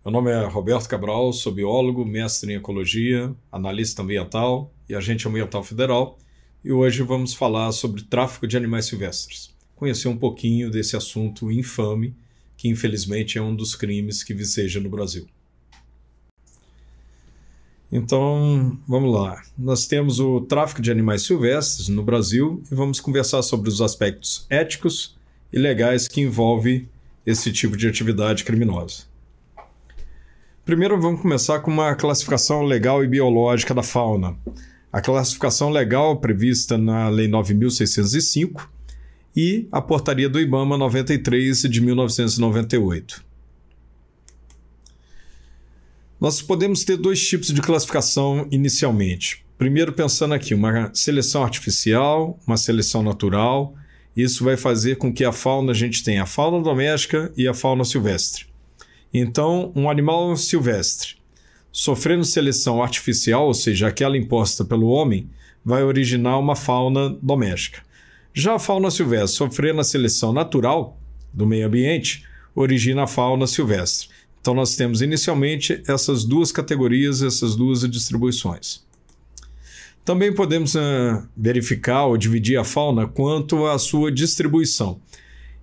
Meu nome é Roberto Cabral, sou biólogo, mestre em ecologia, analista ambiental e agente ambiental federal, e hoje vamos falar sobre tráfico de animais silvestres. Conhecer um pouquinho desse assunto infame, que infelizmente é um dos crimes que viceja no Brasil. Então, vamos lá. Nós temos o tráfico de animais silvestres no Brasil e vamos conversar sobre os aspectos éticos e legais que envolvem esse tipo de atividade criminosa. Primeiro vamos começar com uma classificação legal e biológica da fauna. A classificação legal prevista na Lei 9.605 e a Portaria do IBAMA 93 de 1998. Nós podemos ter dois tipos de classificação inicialmente. Primeiro, pensando aqui, uma seleção artificial, uma seleção natural. Isso vai fazer com que a gente tenha a fauna doméstica e a fauna silvestre. Então, um animal silvestre sofrendo seleção artificial, ou seja, aquela imposta pelo homem, vai originar uma fauna doméstica. Já a fauna silvestre sofrendo a seleção natural do meio ambiente, origina a fauna silvestre. Então, nós temos inicialmente essas duas categorias, essas duas distribuições. Também podemos verificar ou dividir a fauna quanto à sua distribuição.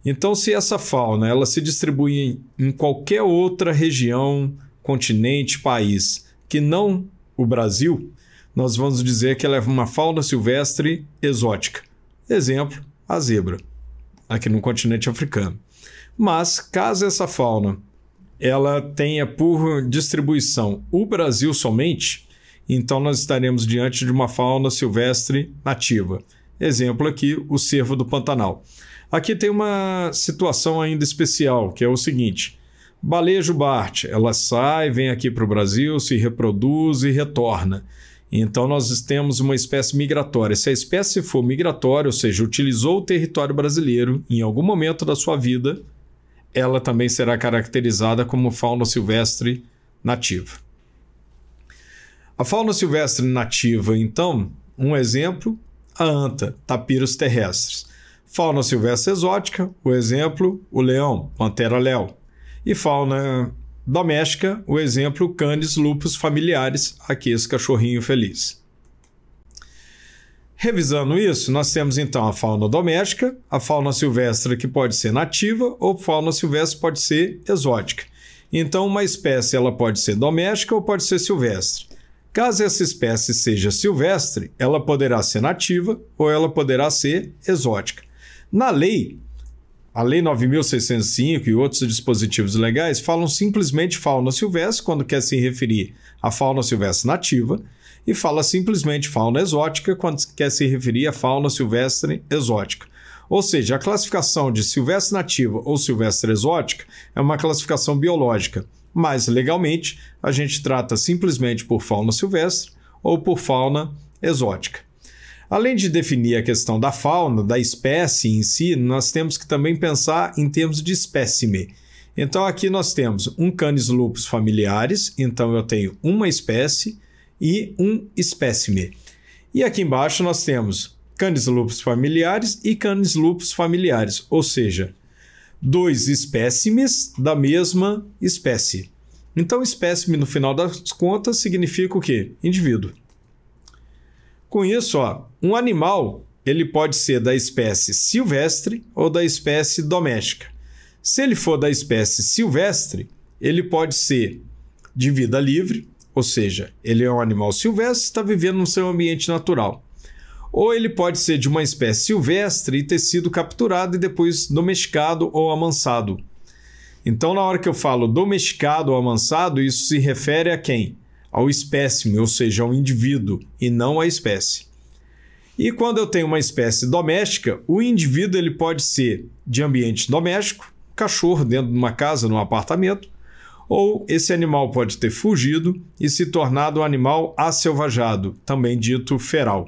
Então, se essa fauna ela se distribui em qualquer outra região, continente, país, que não o Brasil, nós vamos dizer que ela é uma fauna silvestre exótica. Exemplo, a zebra, aqui no continente africano. Mas, caso essa fauna ela tenha por distribuição o Brasil somente, então nós estaremos diante de uma fauna silvestre nativa. Exemplo aqui, o cervo do Pantanal. Aqui tem uma situação ainda especial, que é o seguinte: baleia jubarte, ela sai, vem aqui para o Brasil, se reproduz e retorna. Então nós temos uma espécie migratória. Se a espécie for migratória, ou seja, utilizou o território brasileiro em algum momento da sua vida, ela também será caracterizada como fauna silvestre nativa. A fauna silvestre nativa, então, um exemplo, a anta, tapiros terrestres. Fauna silvestre exótica, o exemplo, o leão, pantera leo. E fauna doméstica, o exemplo, canis lupus familiares, aqui esse cachorrinho feliz. Revisando isso, nós temos então a fauna doméstica, a fauna silvestre que pode ser nativa ou fauna silvestre pode ser exótica. Então, uma espécie ela pode ser doméstica ou pode ser silvestre. Caso essa espécie seja silvestre, ela poderá ser nativa ou ela poderá ser exótica. Na lei, a Lei 9.605 e outros dispositivos legais falam simplesmente fauna silvestre quando quer se referir à fauna silvestre nativa e fala simplesmente fauna exótica quando quer se referir à fauna silvestre exótica. Ou seja, a classificação de silvestre nativa ou silvestre exótica é uma classificação biológica, mas legalmente a gente trata simplesmente por fauna silvestre ou por fauna exótica. Além de definir a questão da fauna, da espécie em si, nós temos que também pensar em termos de espécime. Então aqui nós temos um canis lupus familiares, então eu tenho uma espécie e um espécime. E aqui embaixo nós temos canis lupus familiares e canis lupus familiares, ou seja, dois espécimes da mesma espécie. Então espécime no final das contas significa o quê? Indivíduo. Com isso, um animal ele pode ser da espécie silvestre ou da espécie doméstica. Se ele for da espécie silvestre, ele pode ser de vida livre, ou seja, ele é um animal silvestre, está vivendo no seu ambiente natural. Ou ele pode ser de uma espécie silvestre e ter sido capturado e depois domesticado ou amansado. Então, na hora que eu falo domesticado ou amansado, isso se refere a quem? Ao espécime, ou seja, ao indivíduo, e não à espécie. E quando eu tenho uma espécie doméstica, o indivíduo ele pode ser de ambiente doméstico, cachorro dentro de uma casa, num apartamento, ou esse animal pode ter fugido e se tornado um animal aselvajado, também dito feral.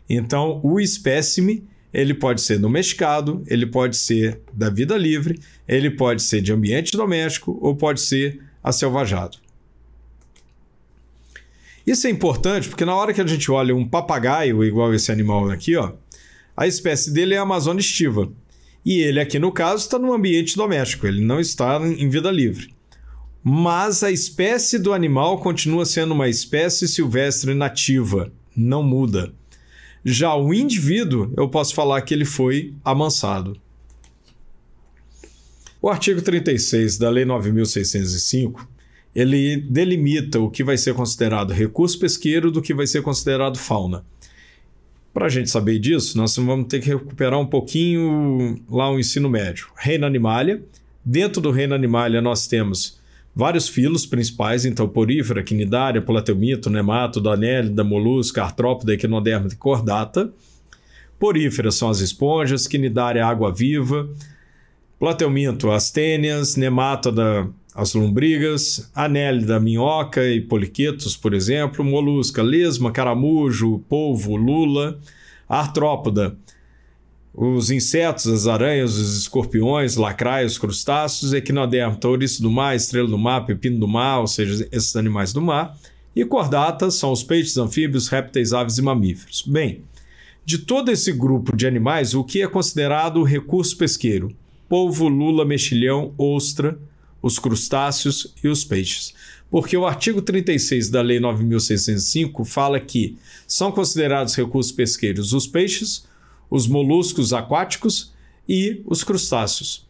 Então, o espécime ele pode ser domesticado, ele pode ser da vida livre, ele pode ser de ambiente doméstico ou pode ser aselvajado. Isso é importante porque na hora que a gente olha um papagaio igual esse animal aqui, a espécie dele é a Amazônia estiva. E ele aqui no caso está num ambiente doméstico, ele não está em vida livre. mas a espécie do animal continua sendo uma espécie silvestre nativa, não muda. Já o indivíduo, eu posso falar que ele foi amansado. O artigo 36 da Lei 9.605, ele delimita o que vai ser considerado recurso pesqueiro do que vai ser considerado fauna. Para a gente saber disso, nós vamos ter que recuperar um pouquinho lá o ensino médio. Reino Animalia. Dentro do Reino Animalia nós temos vários filos principais, então porífera, quinidária, plateuminto, nemátodo, anélida, molusca, artrópoda, equinoderma e cordata. Poríferas são as esponjas, quinidária, água-viva, plateuminto, as tênias, nemátoda, as lombrigas, anélida, minhoca e poliquetos, por exemplo, molusca, lesma, caramujo, polvo, lula, artrópoda, os insetos, as aranhas, os escorpiões, lacraios, crustáceos, equinoderma, ouriço do mar, estrela do mar, pepino do mar, ou seja, esses animais do mar, e cordata são os peixes, anfíbios, répteis, aves e mamíferos. Bem, de todo esse grupo de animais, o que é considerado recurso pesqueiro? Polvo, lula, mexilhão, ostra, os crustáceos e os peixes. Porque o artigo 36 da Lei 9.605 fala que são considerados recursos pesqueiros os peixes, os moluscos aquáticos e os crustáceos.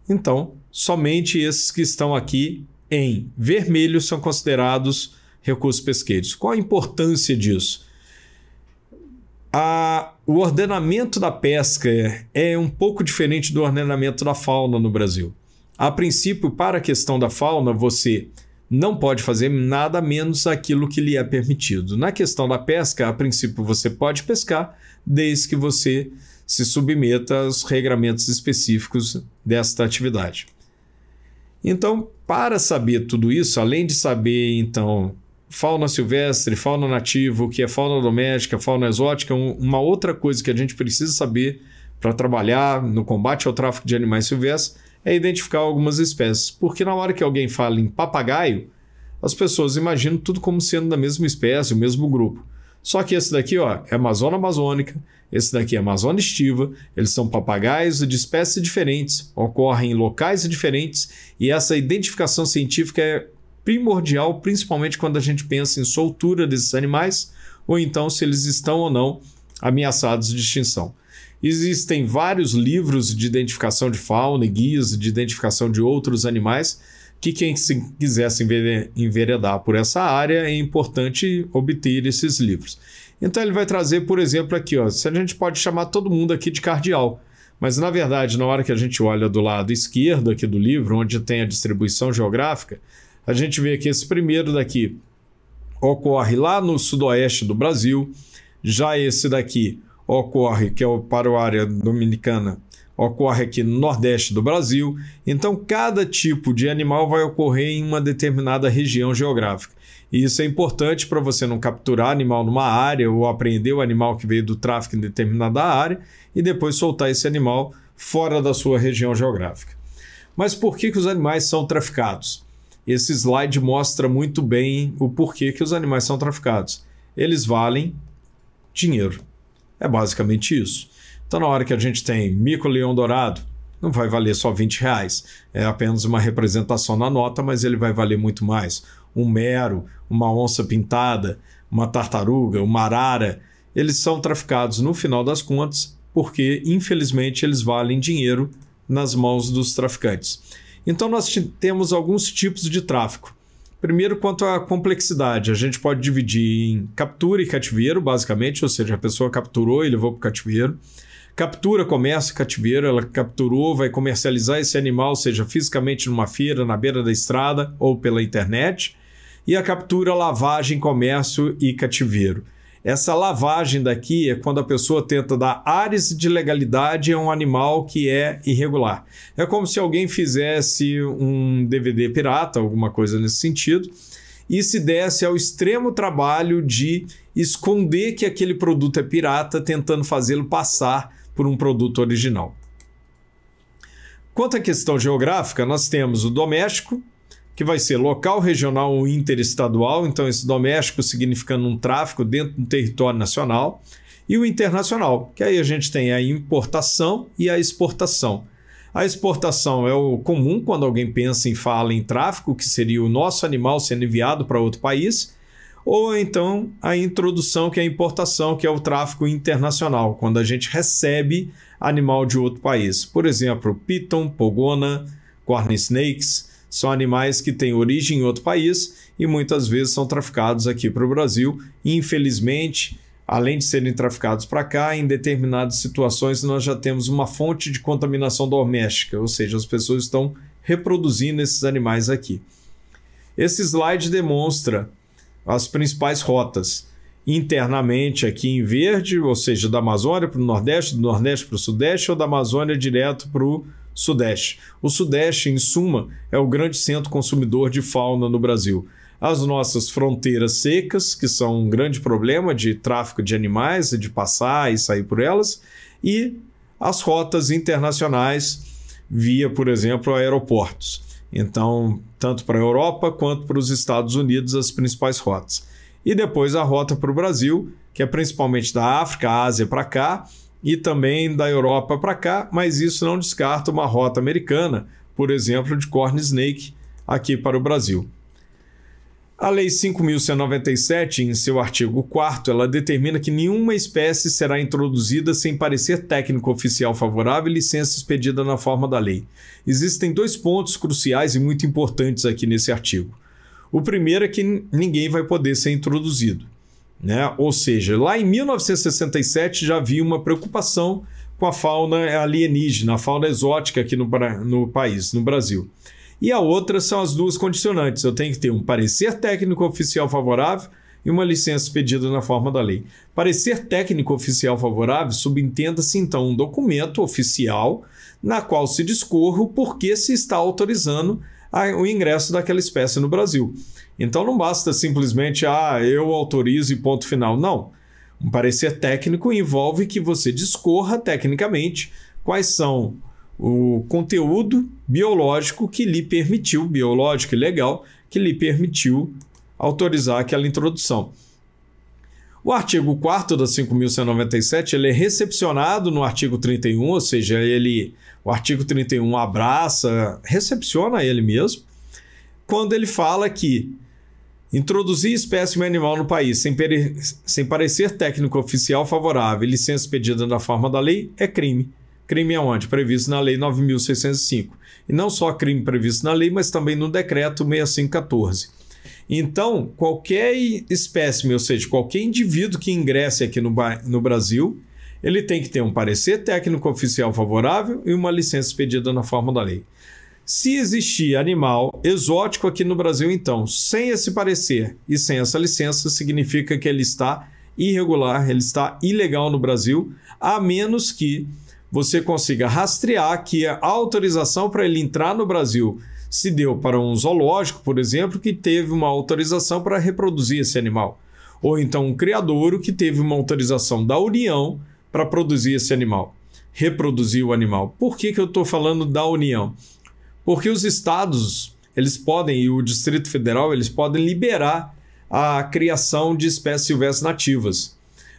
Então, somente esses que estão aqui em vermelho são considerados recursos pesqueiros. Qual a importância disso? O ordenamento da pesca é um pouco diferente do ordenamento da fauna no Brasil. A princípio, para a questão da fauna, você não pode fazer nada menos aquilo que lhe é permitido. Na questão da pesca, a princípio você pode pescar, desde que você se submeta aos regramentos específicos desta atividade. Então, para saber tudo isso, além de saber, então, fauna silvestre, fauna nativa, o que é fauna doméstica, fauna exótica, uma outra coisa que a gente precisa saber para trabalhar no combate ao tráfico de animais silvestres é identificar algumas espécies. Porque na hora que alguém fala em papagaio, as pessoas imaginam tudo como sendo da mesma espécie, o mesmo grupo. Só que esse daqui, ó, é Amazônia amazônica, esse daqui é Amazônia estiva, eles são papagaios de espécies diferentes, ocorrem em locais diferentes, e essa identificação científica é primordial, principalmente quando a gente pensa em soltura desses animais, ou então se eles estão ou não ameaçados de extinção. Existem vários livros de identificação de fauna e guias de identificação de outros animais que quem quisesse enveredar por essa área é importante obter esses livros. Então ele vai trazer, por exemplo, aqui, ó, se a gente pode chamar todo mundo aqui de cardeal, mas na verdade, na hora que a gente olha do lado esquerdo aqui do livro, onde tem a distribuição geográfica, a gente vê que esse primeiro daqui ocorre lá no sudoeste do Brasil, já esse daqui ocorre, que é para a área dominicana, ocorre aqui no nordeste do Brasil. Então, cada tipo de animal vai ocorrer em uma determinada região geográfica. E isso é importante para você não capturar animal numa área ou apreender o animal que veio do tráfico em determinada área e depois soltar esse animal fora da sua região geográfica. Mas por que os animais são traficados? Esse slide mostra muito bem o porquê que os animais são traficados. Eles valem dinheiro. É basicamente isso. Então, na hora que a gente tem mico-leão dourado, não vai valer só R$20. É apenas uma representação na nota, mas ele vai valer muito mais. Um mero, uma onça pintada, uma tartaruga, uma arara, eles são traficados no final das contas porque, infelizmente, eles valem dinheiro nas mãos dos traficantes. Então, nós temos alguns tipos de tráfico. Primeiro, quanto à complexidade, a gente pode dividir em captura e cativeiro, basicamente, ou seja, a pessoa capturou e levou para o cativeiro. Captura, comércio, cativeiro, ela capturou, vai comercializar esse animal, seja fisicamente numa feira, na beira da estrada ou pela internet. E a captura, lavagem, comércio e cativeiro. Essa lavagem daqui é quando a pessoa tenta dar ares de legalidade a um animal que é irregular. É como se alguém fizesse um DVD pirata, alguma coisa nesse sentido, e se desse ao extremo trabalho de esconder que aquele produto é pirata, tentando fazê-lo passar por um produto original. Quanto à questão geográfica, nós temos o doméstico, que vai ser local, regional ou interestadual, então esse doméstico significando um tráfico dentro do território nacional, e o internacional, que aí a gente tem a importação e a exportação. A exportação é o comum quando alguém pensa em fala em tráfico, que seria o nosso animal sendo enviado para outro país, ou então a introdução, que é a importação, que é o tráfico internacional, quando a gente recebe animal de outro país. Por exemplo, piton, pogona, corn snakes, são animais que têm origem em outro país e muitas vezes são traficados aqui para o Brasil. E, infelizmente, além de serem traficados para cá, em determinadas situações nós já temos uma fonte de contaminação doméstica, ou seja, as pessoas estão reproduzindo esses animais aqui. Esse slide demonstra as principais rotas internamente aqui em verde, ou seja, da Amazônia para o Nordeste, do Nordeste para o Sudeste ou da Amazônia direto para o Sudeste. O Sudeste, em suma, é o grande centro consumidor de fauna no Brasil. As nossas fronteiras secas, que são um grande problema de tráfico de animais, de passar e sair por elas, e as rotas internacionais via, por exemplo, aeroportos. Então, tanto para a Europa quanto para os Estados Unidos, as principais rotas. E depois a rota para o Brasil, que é principalmente da África, Ásia para cá, e também da Europa para cá, mas isso não descarta uma rota americana, por exemplo, de corn snake aqui para o Brasil. A Lei 5.197, em seu artigo 4º, ela determina que nenhuma espécie será introduzida sem parecer técnico oficial favorável e licença expedida na forma da lei. Existem dois pontos cruciais e muito importantes aqui nesse artigo. O primeiro é que ninguém vai poder ser introduzido, né? Ou seja, lá em 1967 já havia uma preocupação com a fauna alienígena, a fauna exótica aqui no país, no Brasil. E a outra são as duas condicionantes. Eu tenho que ter um parecer técnico oficial favorável e uma licença expedida na forma da lei. Parecer técnico oficial favorável, subentenda-se então um documento oficial na qual se discorre o porquê se está autorizando o ingresso daquela espécie no Brasil. Então não basta simplesmente, eu autorizo e ponto final. Não. Um parecer técnico envolve que você discorra tecnicamente quais são o conteúdo biológico que lhe permitiu, biológico e legal, que lhe permitiu autorizar aquela introdução. O artigo 4º da 5.197 ele é recepcionado no artigo 31, ou seja, o artigo 31 recepciona ele mesmo, quando ele fala que introduzir espécime animal no país sem parecer técnico oficial favorável e licença expedida na forma da lei é crime. Crime aonde? Previsto na Lei 9.605. E não só crime previsto na lei, mas também no Decreto 6514. Então, qualquer espécime, ou seja, qualquer indivíduo que ingresse aqui no Brasil, ele tem que ter um parecer técnico oficial favorável e uma licença expedida na forma da lei. Se existir animal exótico aqui no Brasil, então, sem esse parecer e sem essa licença, significa que ele está irregular, ele está ilegal no Brasil, a menos que você consiga rastrear que a autorização para ele entrar no Brasil se deu para um zoológico, por exemplo, que teve uma autorização para reproduzir esse animal. Ou então um criadouro que teve uma autorização da União para produzir esse animal, reproduzir o animal. Por que eu estou falando da União? Porque os estados, eles podem, e o Distrito Federal, eles podem liberar a criação de espécies silvestres nativas,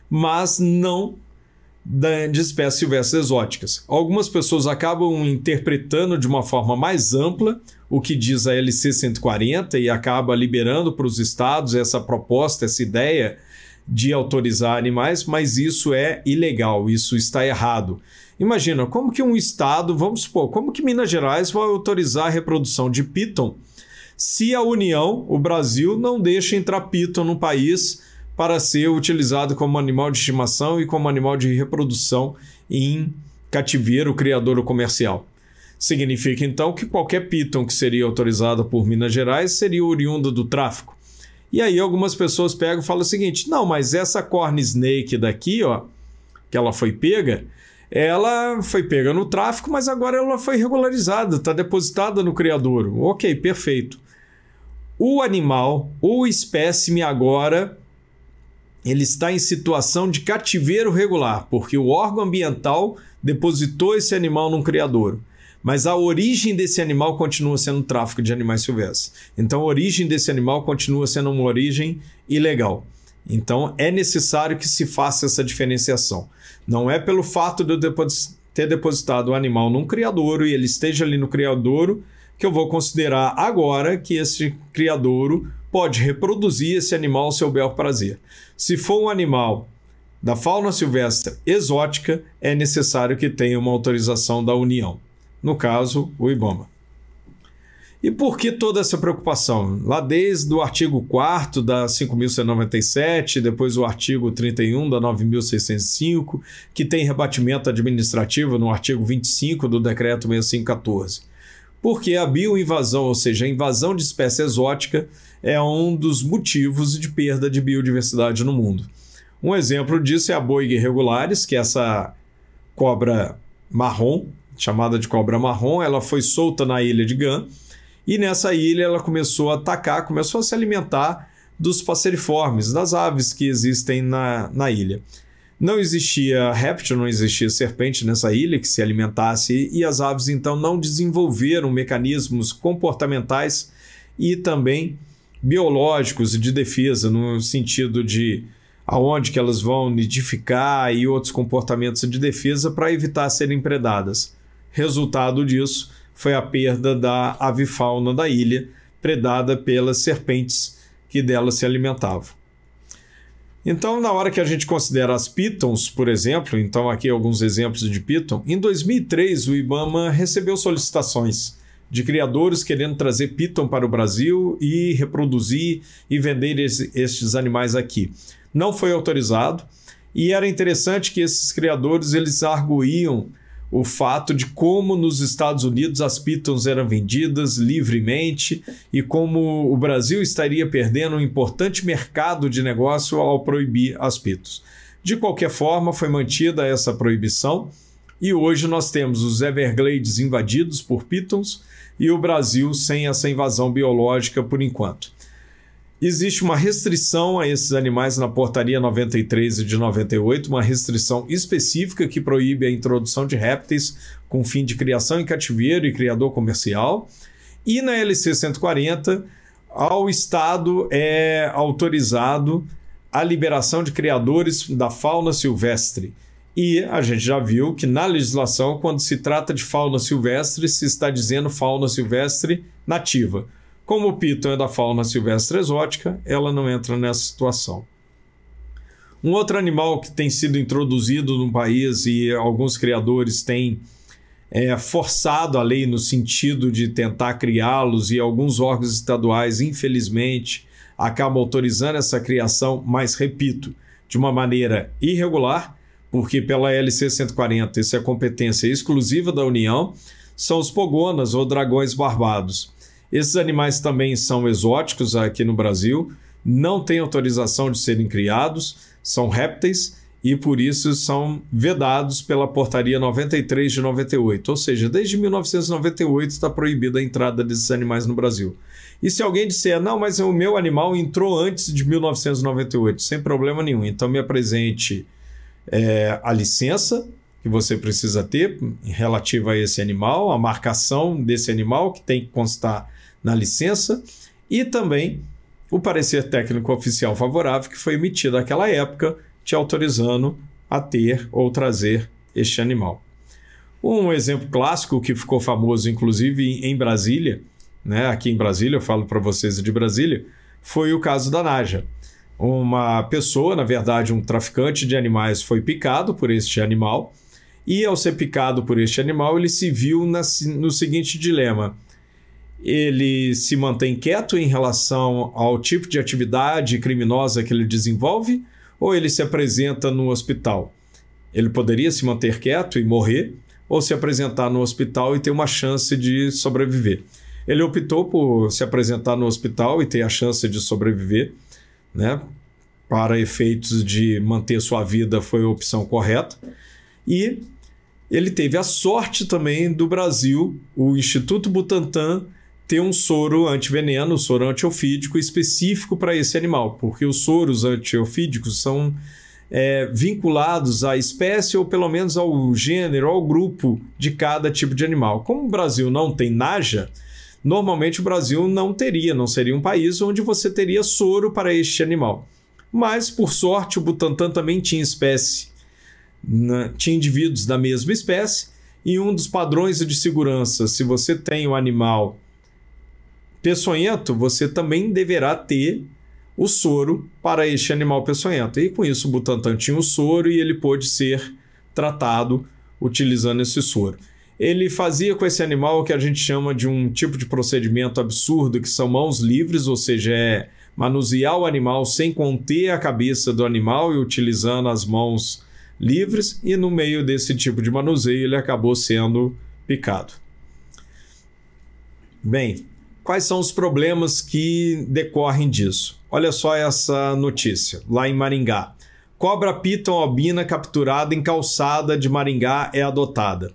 mas não de espécies silvestres exóticas. Algumas pessoas acabam interpretando de uma forma mais ampla o que diz a LC 140 e acaba liberando para os estados essa proposta, essa ideia de autorizar animais, mas isso é ilegal, isso está errado. Imagina, como que um estado, vamos supor, como que Minas Gerais vai autorizar a reprodução de piton se a União, o Brasil, não deixa entrar piton no país para ser utilizado como animal de estimação e como animal de reprodução em cativeiro, criadouro comercial. Significa, então, que qualquer piton que seria autorizado por Minas Gerais seria oriundo do tráfico. E aí algumas pessoas pegam e falam o seguinte, não, mas essa corn snake daqui, ó, que ela foi pega no tráfico, mas agora ela foi regularizada, está depositada no criadouro. Ok, perfeito. O animal, o espécime agora, ele está em situação de cativeiro regular, porque o órgão ambiental depositou esse animal num criadouro. Mas a origem desse animal continua sendo tráfico de animais silvestres. Então a origem desse animal continua sendo uma origem ilegal. Então é necessário que se faça essa diferenciação. Não é pelo fato de eu ter depositado o animal num criadouro e ele esteja ali no criadouro, que eu vou considerar agora que esse criadouro pode reproduzir esse animal ao seu bel prazer. Se for um animal da fauna silvestre exótica, é necessário que tenha uma autorização da União, no caso, o IBAMA. E por que toda essa preocupação? Lá desde o artigo 4º da 5.197, depois o artigo 31 da 9.605, que tem rebatimento administrativo no artigo 25 do decreto 6514. Porque a bioinvasão, ou seja, a invasão de espécie exótica, é um dos motivos de perda de biodiversidade no mundo. Um exemplo disso é a Boiga regularis, que é essa cobra marrom, chamada de cobra marrom. Ela foi solta na ilha de Gan, e nessa ilha ela começou a atacar, começou a se alimentar dos passeriformes, das aves que existem na ilha. Não existia réptil, não existia serpente nessa ilha que se alimentasse, e as aves então não desenvolveram mecanismos comportamentais e também biológicos de defesa, no sentido de aonde que elas vão nidificar e outros comportamentos de defesa para evitar serem predadas. Resultado disso foi a perda da avifauna da ilha, predada pelas serpentes que dela se alimentavam. Então, na hora que a gente considera as pitons, por exemplo, então aqui alguns exemplos de piton, em 2003 o IBAMA recebeu solicitações de criadores querendo trazer piton para o Brasil e reproduzir e vender estes animais aqui. Não foi autorizado, e era interessante que esses criadores eles arguíam o fato de como nos Estados Unidos as pitons eram vendidas livremente e como o Brasil estaria perdendo um importante mercado de negócio ao proibir as pitons. De qualquer forma, foi mantida essa proibição e hoje nós temos os Everglades invadidos por pitons e o Brasil sem essa invasão biológica por enquanto. Existe uma restrição a esses animais na Portaria 93 de 98, uma restrição específica que proíbe a introdução de répteis com fim de criação em cativeiro e criador comercial. E na LC 140, ao Estado é autorizado a liberação de criadores da fauna silvestre. E a gente já viu que na legislação, quando se trata de fauna silvestre, se está dizendo fauna silvestre nativa. Como o piton é da fauna silvestre exótica, ela não entra nessa situação. Um outro animal que tem sido introduzido no país e alguns criadores têm forçado a lei no sentido de tentar criá-los e alguns órgãos estaduais, infelizmente, acabam autorizando essa criação, mas, repito, de uma maneira irregular, porque pela LC 140 isso é competência exclusiva da União, são os pogonas ou dragões barbados. Esses animais também são exóticos aqui no Brasil, não têm autorização de serem criados, são répteis e por isso são vedados pela Portaria 93 de 98, ou seja, desde 1998 está proibida a entrada desses animais no Brasil. E se alguém disser, não, mas o meu animal entrou antes de 1998, sem problema nenhum, então me apresente a licença que você precisa ter relativa a esse animal, a marcação desse animal que tem que constar na licença e também o parecer técnico oficial favorável que foi emitido naquela época te autorizando a ter ou trazer este animal. Um exemplo clássico que ficou famoso inclusive em Brasília, né, aqui em Brasília, eu falo para vocês de Brasília, foi o caso da Naja. Uma pessoa, na verdade um traficante de animais, foi picado por este animal e ao ser picado por este animal ele se viu no seguinte dilema: ele se mantém quieto em relação ao tipo de atividade criminosa que ele desenvolve ou ele se apresenta no hospital? Ele poderia se manter quieto e morrer ou se apresentar no hospital e ter uma chance de sobreviver. Ele optou por se apresentar no hospital e ter a chance de sobreviver, né? Para efeitos de manter sua vida foi a opção correta. E ele teve a sorte também do Brasil, o Instituto Butantan, ter um soro antiveneno, um soro antiofídico específico para esse animal, porque os soros antiofídicos são vinculados à espécie ou pelo menos ao gênero, ao grupo de cada tipo de animal. Como o Brasil não tem Naja, normalmente o Brasil não seria um país onde você teria soro para este animal. Mas, por sorte, o Butantan também tinha espécie tinha indivíduos da mesma espécie, e um dos padrões de segurança, se você tem um animal peçonhento, você também deverá ter o soro para este animal peçonhento. E com isso o Butantan tinha o soro e ele pôde ser tratado utilizando esse soro. Ele fazia com esse animal o que a gente chama de um tipo de procedimento absurdo, que são mãos livres, ou seja, é manusear o animal sem conter a cabeça do animal e utilizando as mãos livres, e no meio desse tipo de manuseio ele acabou sendo picado. Bem, quais são os problemas que decorrem disso? Olha só essa notícia, lá em Maringá. Cobra piton albina capturada em calçada de Maringá é adotada.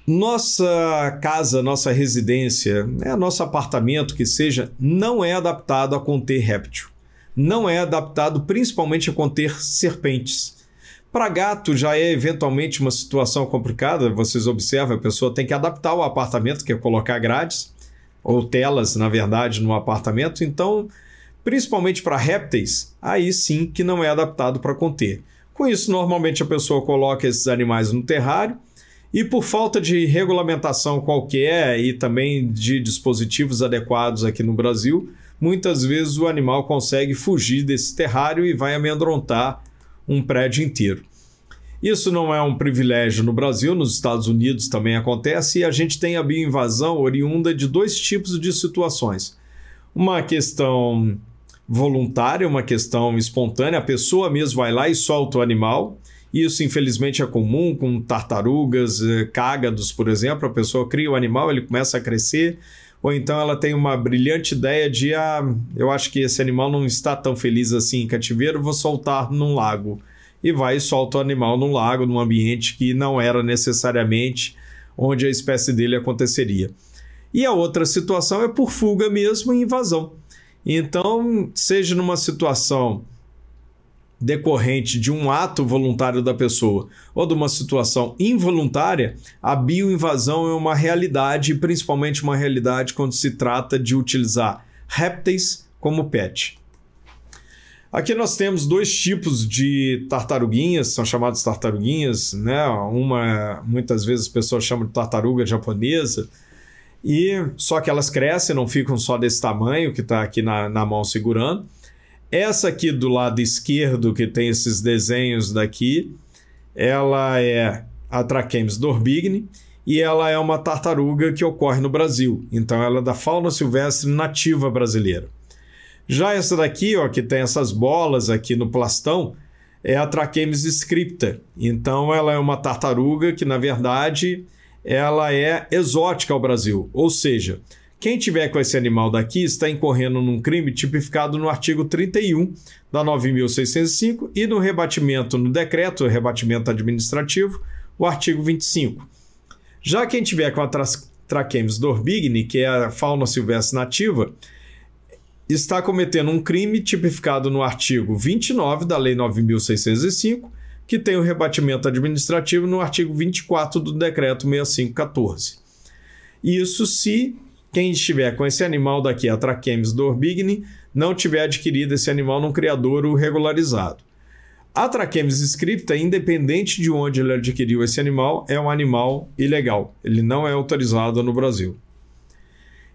Nossa casa, nossa residência, nosso apartamento que seja, não é adaptado a conter réptil. Não é adaptado principalmente a conter serpentes. Para gato já é eventualmente uma situação complicada. Vocês observam, a pessoa tem que adaptar o apartamento, que é colocar grades, ou telas, na verdade, no apartamento. Então, principalmente para répteis, aí sim que não é adaptado para conter. Com isso, normalmente a pessoa coloca esses animais no terrário, e por falta de regulamentação qualquer e também de dispositivos adequados aqui no Brasil, muitas vezes o animal consegue fugir desse terrário e vai amedrontar um prédio inteiro. Isso não é um privilégio no Brasil, nos Estados Unidos também acontece, e a gente tem a bioinvasão oriunda de dois tipos de situações. Uma questão voluntária, uma questão espontânea, a pessoa mesmo vai lá e solta o animal. Isso, infelizmente, é comum com tartarugas, cágados, por exemplo. A pessoa cria o animal, ele começa a crescer, ou então ela tem uma brilhante ideia de eu acho que esse animal não está tão feliz assim em cativeiro, vou soltar num lago. E vai e solta o animal num lago, num ambiente que não era necessariamente onde a espécie dele aconteceria. E a outra situação é por fuga mesmo e invasão. Então, seja numa situação decorrente de um ato voluntário da pessoa ou de uma situação involuntária, a bioinvasão é uma realidade, principalmente uma realidade quando se trata de utilizar répteis como pet. Aqui nós temos dois tipos de tartaruguinhas, são chamadas tartaruguinhas, né? Uma, muitas vezes as pessoas chamam de tartaruga japonesa, e só que elas crescem, não ficam só desse tamanho que está aqui na mão segurando. Essa aqui do lado esquerdo, que tem esses desenhos daqui, ela é a Trachemis dorbigne e ela é uma tartaruga que ocorre no Brasil. Então ela é da fauna silvestre nativa brasileira. Já essa daqui, ó, que tem essas bolas aqui no plastão, é a Trachemis scripta. Então ela é uma tartaruga que, na verdade, ela é exótica ao Brasil. Ou seja, quem tiver com esse animal daqui está incorrendo num crime tipificado no artigo 31 da 9.605 e no rebatimento no decreto, rebatimento administrativo, o artigo 25. Já quem tiver com a Trachemis dorbigne, que é a fauna silvestre nativa, está cometendo um crime tipificado no artigo 29 da lei 9.605, que tem o rebatimento administrativo no artigo 24 do decreto 6514. Isso se quem estiver com esse animal daqui, a Trachemis dorbigne, não tiver adquirido esse animal num criadouro regularizado. A Trachemis scripta, independente de onde ele adquiriu esse animal, é um animal ilegal. Ele não é autorizado no Brasil.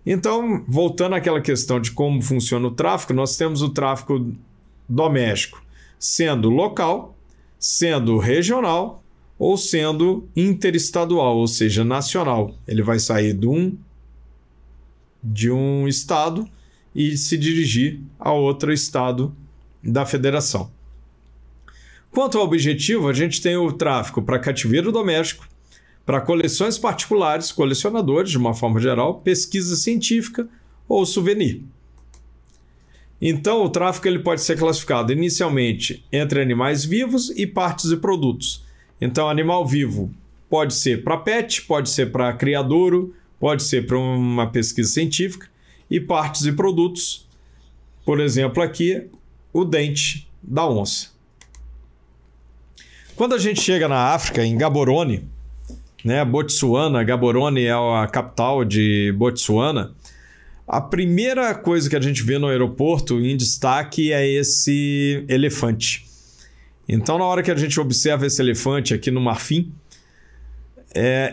Então, voltando àquela questão de como funciona o tráfico, nós temos o tráfico doméstico, sendo local, sendo regional ou sendo interestadual, ou seja, nacional. Ele vai sair de um estado e se dirigir a outro estado da federação. Quanto ao objetivo, a gente tem o tráfico para cativeiro doméstico, para coleções particulares, colecionadores de uma forma geral, pesquisa científica ou souvenir. Então, o tráfico ele pode ser classificado inicialmente entre animais vivos e partes e produtos. Então, animal vivo pode ser para pet, pode ser para criadouro, pode ser para uma pesquisa científica, e partes e produtos, por exemplo aqui, o dente da onça. Quando a gente chega na África, em Gaborone, né, Botsuana, Gaborone é a capital de Botsuana, a primeira coisa que a gente vê no aeroporto em destaque é esse elefante. Então, na hora que a gente observa esse elefante aqui no marfim,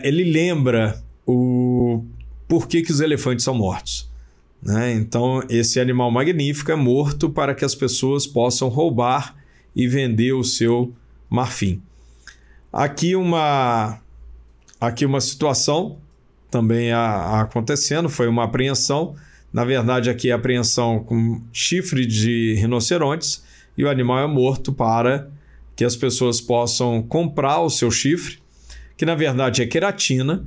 ele lembra o porquê que os elefantes são mortos, né? Então, esse animal magnífico é morto para que as pessoas possam roubar e vender o seu marfim. Aqui uma situação também acontecendo, foi uma apreensão. Na verdade, aqui é apreensão com chifre de rinocerontes e o animal é morto para que as pessoas possam comprar o seu chifre, que na verdade é queratina,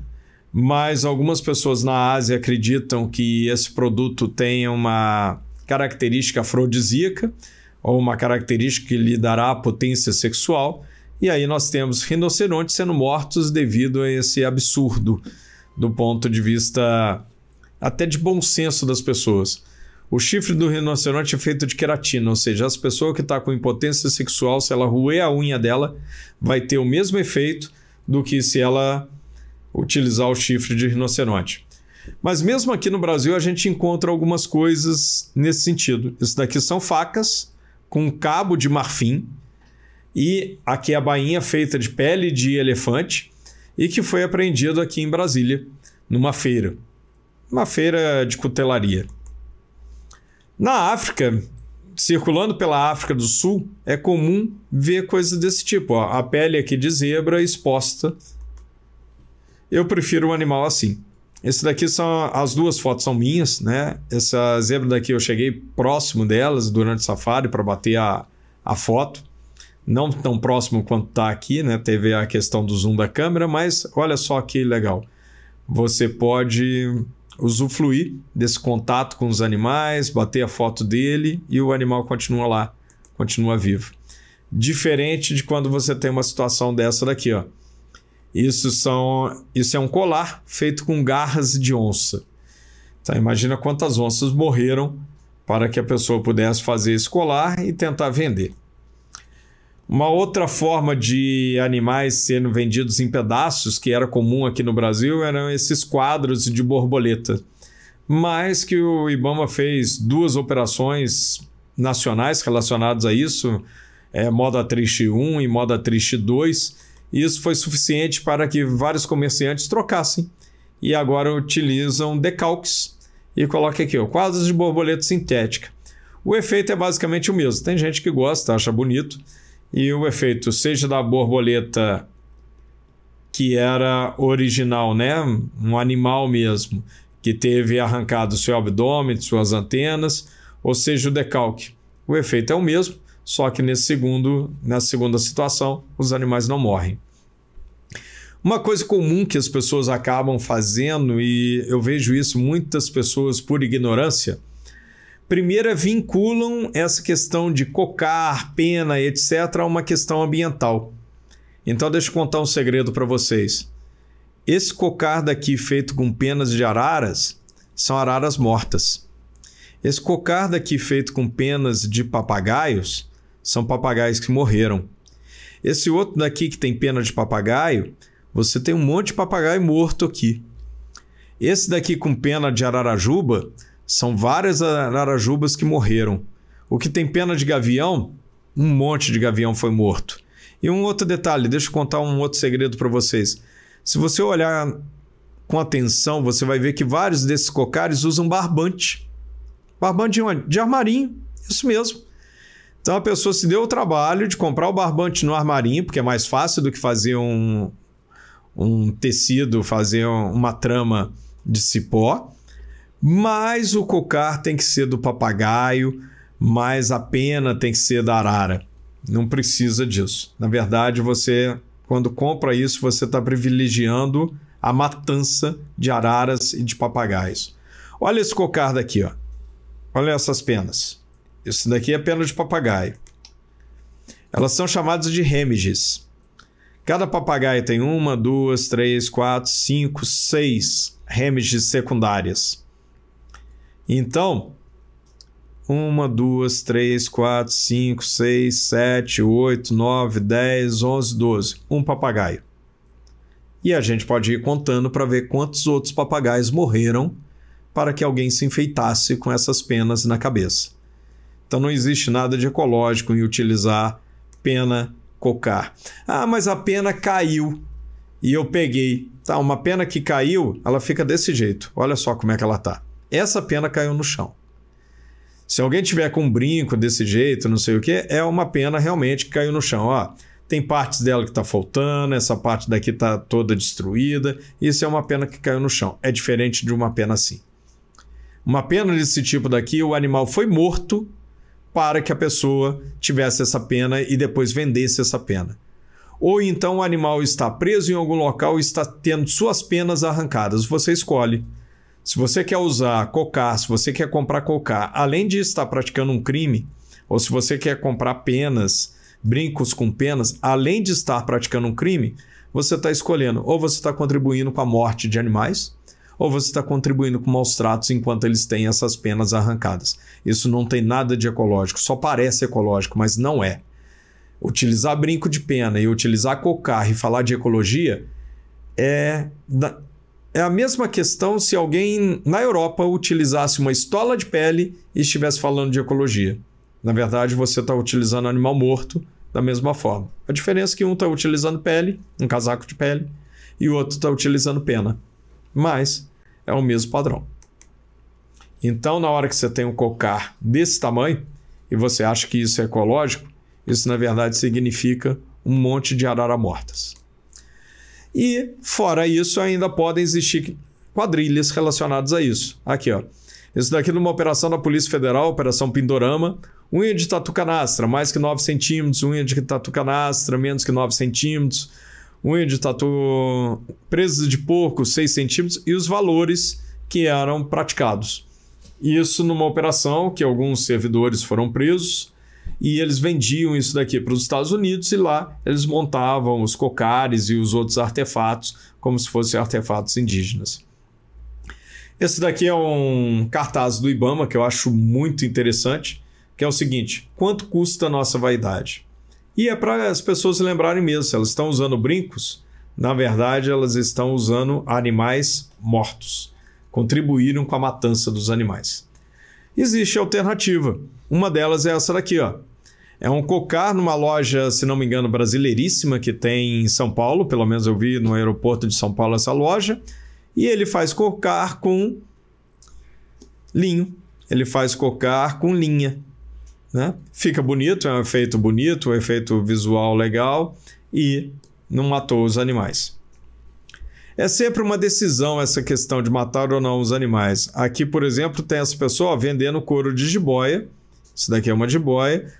mas algumas pessoas na Ásia acreditam que esse produto tem uma característica afrodisíaca ou uma característica que lhe dará potência sexual, e aí nós temos rinocerontes sendo mortos devido a esse absurdo do ponto de vista até de bom senso das pessoas. O chifre do rinoceronte é feito de queratina, ou seja, as pessoas que estão com impotência sexual, se ela roer a unha dela, vai ter o mesmo efeito do que se ela utilizar o chifre de rinoceronte. Mas mesmo aqui no Brasil a gente encontra algumas coisas nesse sentido. Isso daqui são facas com cabo de marfim e aqui a bainha feita de pele de elefante e que foi apreendido aqui em Brasília, numa feira. Uma feira de cutelaria. Na África, circulando pela África do Sul, é comum ver coisas desse tipo. Ó, a pele aqui de zebra exposta. Eu prefiro um animal assim. Esse daqui são... As duas fotos são minhas, né? Essa zebra daqui eu cheguei próximo delas durante o safari para bater a foto. Não tão próximo quanto está aqui, né? Teve a questão do zoom da câmera, mas olha só que legal. Você pode usufruir desse contato com os animais, bater a foto dele e o animal continua lá, continua vivo. Diferente de quando você tem uma situação dessa daqui, ó. Isso é um colar feito com garras de onça. Então, imagina quantas onças morreram para que a pessoa pudesse fazer esse colar e tentar vender. Uma outra forma de animais sendo vendidos em pedaços, que era comum aqui no Brasil, eram esses quadros de borboleta. Mas que o IBAMA fez 2 operações nacionais relacionadas a isso, Moda Triste 1 e Moda Triste 2, e isso foi suficiente para que vários comerciantes trocassem. E agora utilizam decalques e colocam aqui, ó, quadros de borboleta sintética. O efeito é basicamente o mesmo. Tem gente que gosta, acha bonito. E o efeito, seja da borboleta que era original, né? Um animal mesmo, que teve arrancado seu abdômen, suas antenas, ou seja, o decalque. O efeito é o mesmo, só que nessa segunda situação, os animais não morrem. Uma coisa comum que as pessoas acabam fazendo, e eu vejo isso muitas pessoas por ignorância, primeiro, vinculam essa questão de cocar, pena, etc., a uma questão ambiental. Então, deixa eu contar um segredo para vocês. Esse cocar daqui feito com penas de araras são araras mortas. Esse cocar daqui feito com penas de papagaios são papagaios que morreram. Esse outro daqui que tem pena de papagaio, você tem um monte de papagaio morto aqui. Esse daqui com pena de ararajuba, são várias ararajubas que morreram. O que tem pena de gavião, um monte de gavião foi morto. E um outro detalhe, deixa eu contar um outro segredo para vocês. Se você olhar com atenção, você vai ver que vários desses cocares usam barbante. Barbante de armarinho, isso mesmo. Então a pessoa se deu o trabalho de comprar o barbante no armarinho, porque é mais fácil do que fazer um tecido, fazer uma trama de cipó. Mas o cocar tem que ser do papagaio, mas a pena tem que ser da arara. Não precisa disso. Na verdade, você, quando compra isso, você está privilegiando a matança de araras e de papagaios. Olha esse cocar daqui, ó. Olha essas penas. Isso daqui é pena de papagaio. Elas são chamadas de remiges. Cada papagaio tem 1, 2, 3, 4, 5, 6 remiges secundárias. Então, 1, 2, 3, 4, 5, 6, 7, 8, 9, 10, 11, 12. Um papagaio. E a gente pode ir contando para ver quantos outros papagaios morreram para que alguém se enfeitasse com essas penas na cabeça. Então não existe nada de ecológico em utilizar pena cocar. Ah, mas a pena caiu e eu peguei. Tá, uma pena que caiu, ela fica desse jeito. Olha só como é que ela tá. Essa pena caiu no chão. Se alguém tiver com um brinco desse jeito, não sei o que, é uma pena realmente que caiu no chão. Ó, tem partes dela que tá faltando, essa parte daqui tá toda destruída. Isso é uma pena que caiu no chão. É diferente de uma pena assim. Uma pena desse tipo daqui, o animal foi morto para que a pessoa tivesse essa pena e depois vendesse essa pena. Ou então o animal está preso em algum local e está tendo suas penas arrancadas. Você escolhe. Se você quer usar cocar, se você quer comprar cocar, além de estar praticando um crime, ou se você quer comprar penas, brincos com penas, além de estar praticando um crime, você está escolhendo. Ou você está contribuindo com a morte de animais, ou você está contribuindo com maus tratos enquanto eles têm essas penas arrancadas. Isso não tem nada de ecológico, só parece ecológico, mas não é. Utilizar brinco de pena e utilizar cocar e falar de ecologia é a mesma questão se alguém na Europa utilizasse uma estola de pele e estivesse falando de ecologia. Na verdade, você está utilizando animal morto da mesma forma. A diferença é que um está utilizando pele, um casaco de pele, e o outro está utilizando pena. Mas é o mesmo padrão. Então, na hora que você tem um cocar desse tamanho e você acha que isso é ecológico, isso na verdade significa um monte de araras mortas. E fora isso, ainda podem existir quadrilhas relacionadas a isso. Aqui, ó. Isso daqui numa operação da Polícia Federal, Operação Pindorama. Unha de tatu canastra, mais que 9 centímetros. Unha de tatu canastra, menos que 9 centímetros. Unha de tatu presas de porco, 6 centímetros. E os valores que eram praticados. Isso numa operação que alguns servidores foram presos e eles vendiam isso daqui para os Estados Unidos e lá eles montavam os cocares e os outros artefatos como se fossem artefatos indígenas. Esse daqui é um cartaz do IBAMA que eu acho muito interessante, que é o seguinte: quanto custa a nossa vaidade? E é para as pessoas se lembrarem mesmo, se elas estão usando brincos, na verdade elas estão usando animais mortos. Contribuíram com a matança dos animais. Existe alternativa. Uma delas é essa daqui, ó. É um cocar numa loja, se não me engano, brasileiríssima que tem em São Paulo. Pelo menos eu vi no aeroporto de São Paulo essa loja. E ele faz cocar com linho. Ele faz cocar com linha, né? Fica bonito, é um efeito bonito, um efeito visual legal e não matou os animais. É sempre uma decisão essa questão de matar ou não os animais. Aqui, por exemplo, tem essa pessoa vendendo couro de jiboia. Isso daqui é uma jiboia.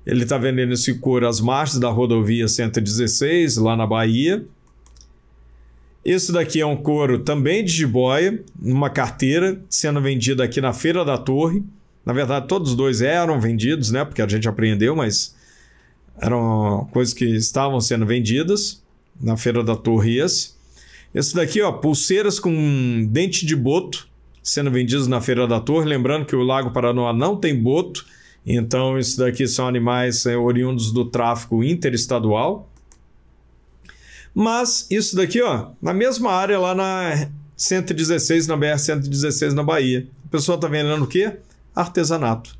Ele está vendendo esse couro às margens da rodovia 116, lá na Bahia. Esse daqui é um couro também de jiboia, numa carteira, sendo vendido aqui na Feira da Torre. Na verdade, todos os dois eram vendidos, né? Porque a gente apreendeu, mas eram coisas que estavam sendo vendidas na Feira da Torre. Esse daqui, ó, pulseiras com dente de boto, sendo vendidos na Feira da Torre. Lembrando que o Lago Paranoá não tem boto, então isso daqui são animais oriundos do tráfico interestadual. Mas isso daqui, ó, na mesma área lá na 116, na BR-116 na Bahia. A pessoa está vendendo o quê? Artesanato.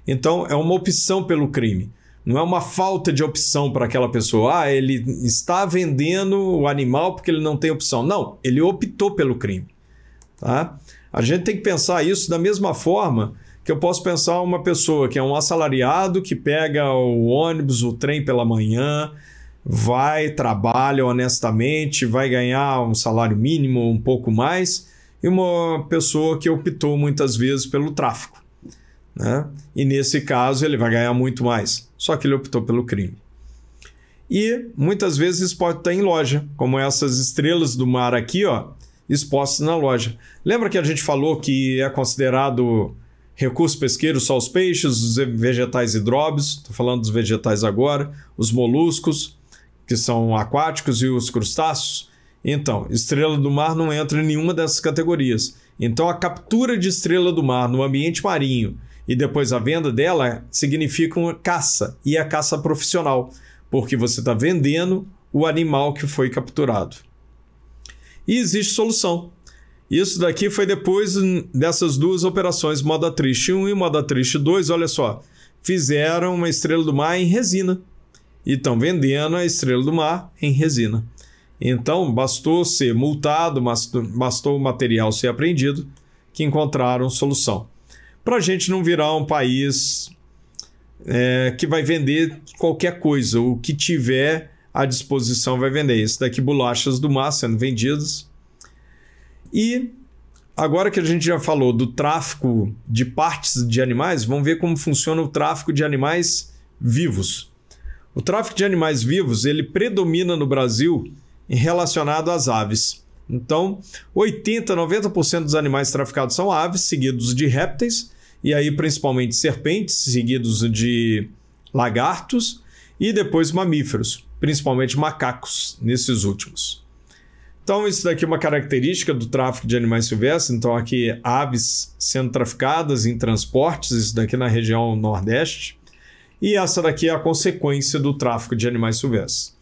Então é uma opção pelo crime. Não é uma falta de opção para aquela pessoa. Ah, ele está vendendo o animal porque ele não tem opção. Não, ele optou pelo crime. Tá? A gente tem que pensar isso da mesma forma que eu posso pensar uma pessoa que é um assalariado, que pega o ônibus, o trem pela manhã, vai, trabalha honestamente, vai ganhar um salário mínimo, um pouco mais, e uma pessoa que optou muitas vezes pelo tráfico, né? E nesse caso ele vai ganhar muito mais, só que ele optou pelo crime. E muitas vezes isso pode estar em loja, como essas estrelas do mar aqui, ó, expostas na loja. Lembra que a gente falou que é considerado recurso pesqueiro só os peixes, os vegetais hidróbios, estou falando dos vegetais agora, os moluscos, que são aquáticos, e os crustáceos. Então, estrela do mar não entra em nenhuma dessas categorias. Então, a captura de estrela do mar no ambiente marinho e depois a venda dela significa uma caça, e a caça profissional, porque você está vendendo o animal que foi capturado. E existe solução. Isso daqui foi depois dessas duas operações, Moda Triste 1 e Moda Triste 2, olha só, fizeram uma estrela do mar em resina. e estão vendendo a estrela do mar em resina. Então, bastou ser multado, bastou o material ser apreendido, que encontraram solução. Para a gente não virar um país que vai vender qualquer coisa, o que tiver à disposição vai vender. Isso daqui, bolachas do mar sendo vendidas. E agora que a gente já falou do tráfico de partes de animais, vamos ver como funciona o tráfico de animais vivos. O tráfico de animais vivos, ele predomina no Brasil relacionado às aves. Então, 80, 90% dos animais traficados são aves, seguidos de répteis, e aí principalmente serpentes, seguidos de lagartos, e depois mamíferos, principalmente macacos, nesses últimos. Então, isso daqui é uma característica do tráfico de animais silvestres. Então, aqui aves sendo traficadas em transportes, isso daqui na região Nordeste. E essa daqui é a consequência do tráfico de animais silvestres.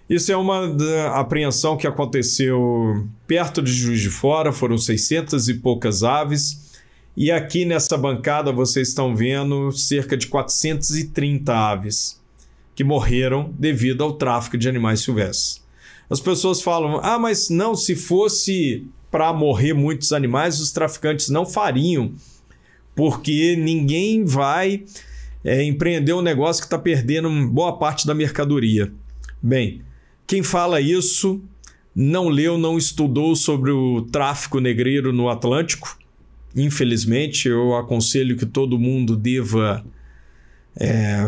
Isso é uma apreensão que aconteceu perto de Juiz de Fora, foram 600 e poucas aves. E aqui nessa bancada vocês estão vendo cerca de 430 aves que morreram devido ao tráfico de animais silvestres. As pessoas falam, mas não, se fosse para morrer muitos animais, os traficantes não fariam, porque ninguém vai empreender um negócio que está perdendo boa parte da mercadoria. Bem, quem fala isso não leu, não estudou sobre o tráfico negreiro no Atlântico. Infelizmente, eu aconselho que todo mundo deva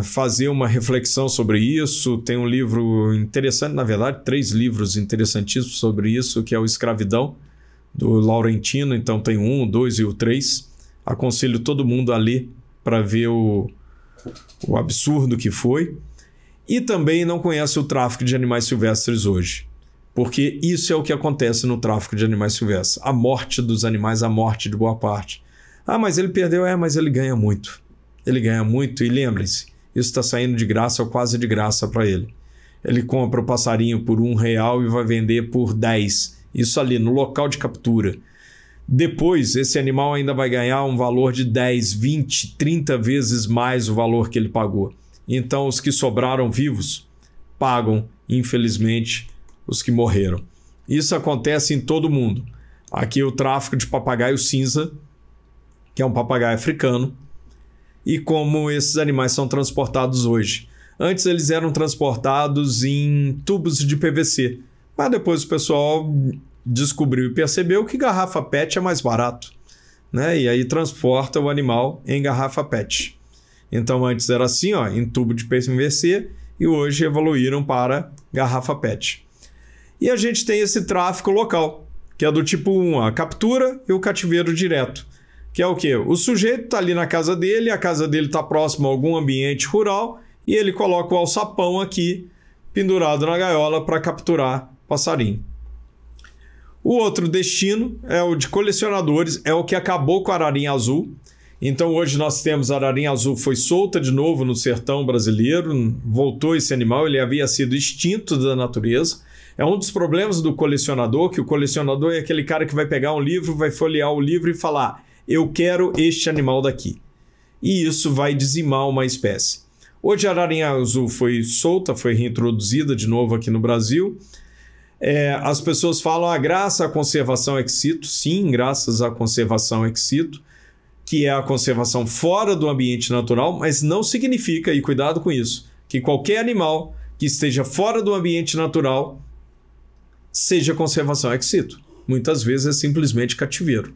fazer uma reflexão sobre isso. Tem um livro interessante, na verdade, 3 livros interessantíssimos sobre isso, que é o Escravidão, do Laurentino. Então tem o 1, o 2 e o 3. Aconselho todo mundo a ler para ver o absurdo que foi. E também não conhece o tráfico de animais silvestres hoje, porque isso é o que acontece no tráfico de animais silvestres. A morte dos animais, a morte de boa parte. Mas ele perdeu, mas ele ganha muito. Ele ganha muito e lembre-se, isso está saindo de graça ou quase de graça para ele. Ele compra o passarinho por R$1 e vai vender por 10. Isso ali no local de captura. Depois, esse animal ainda vai ganhar um valor de 10, 20, 30 vezes mais o valor que ele pagou. Então, os que sobraram vivos pagam, infelizmente, os que morreram. Isso acontece em todo mundo. Aqui o tráfico de papagaio cinza, que é um papagaio africano, e como esses animais são transportados hoje. Antes eles eram transportados em tubos de PVC, mas depois o pessoal descobriu e percebeu que garrafa PET é mais barato, né? E aí transporta o animal em garrafa PET. Então antes era assim, em tubo de PVC, e hoje evoluíram para garrafa PET. E a gente tem esse tráfico local, que é do tipo 1, a captura e o cativeiro direto. Que é o quê? O sujeito está ali na casa dele, a casa dele está próxima a algum ambiente rural, e ele coloca o alçapão aqui, pendurado na gaiola, para capturar passarinho. O outro destino é o de colecionadores, é o que acabou com a ararinha azul. Então hoje nós temos a ararinha azul, foi solta de novo no sertão brasileiro, voltou esse animal, ele havia sido extinto da natureza. É um dos problemas do colecionador, que o colecionador é aquele cara que vai pegar um livro, vai folhear o livro e falar, eu quero este animal daqui. E isso vai dizimar uma espécie. Hoje a ararinha azul foi solta, foi reintroduzida de novo aqui no Brasil. As pessoas falam, graças à conservação ex situ. Sim, graças à conservação ex situ, que é a conservação fora do ambiente natural, mas não significa, e cuidado com isso, que qualquer animal que esteja fora do ambiente natural seja conservação ex situ. Muitas vezes é simplesmente cativeiro.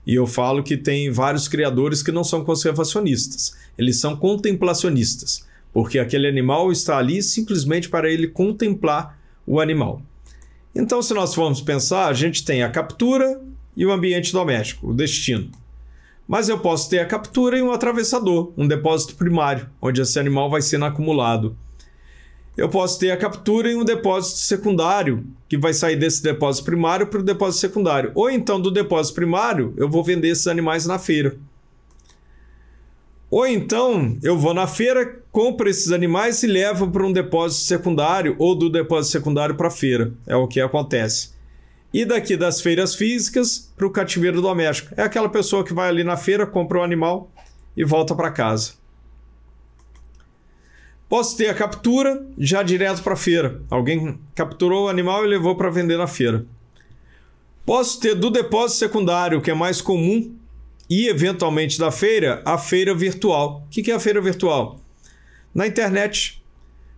E eu falo que tem vários criadores que não são conservacionistas, eles são contemplacionistas, porque aquele animal está ali simplesmente para ele contemplar o animal. Então, se nós formos pensar, a gente tem a captura e o ambiente doméstico, o destino. Mas eu posso ter a captura e um atravessador, um depósito primário, onde esse animal vai sendo acumulado. Eu posso ter a captura e um depósito secundário, que vai sair desse depósito primário para o depósito secundário. Ou então, do depósito primário, eu vou vender esses animais na feira. Ou então, eu vou na feira, compro esses animais e levo para um depósito secundário, ou do depósito secundário para a feira. É o que acontece. E daqui das feiras físicas para o cativeiro doméstico. É aquela pessoa que vai ali na feira, compra o animal e volta para casa. Posso ter a captura já direto para a feira. Alguém capturou o animal e levou para vender na feira. Posso ter do depósito secundário, que é mais comum, e eventualmente da feira, a feira virtual. O que é a feira virtual? Na internet.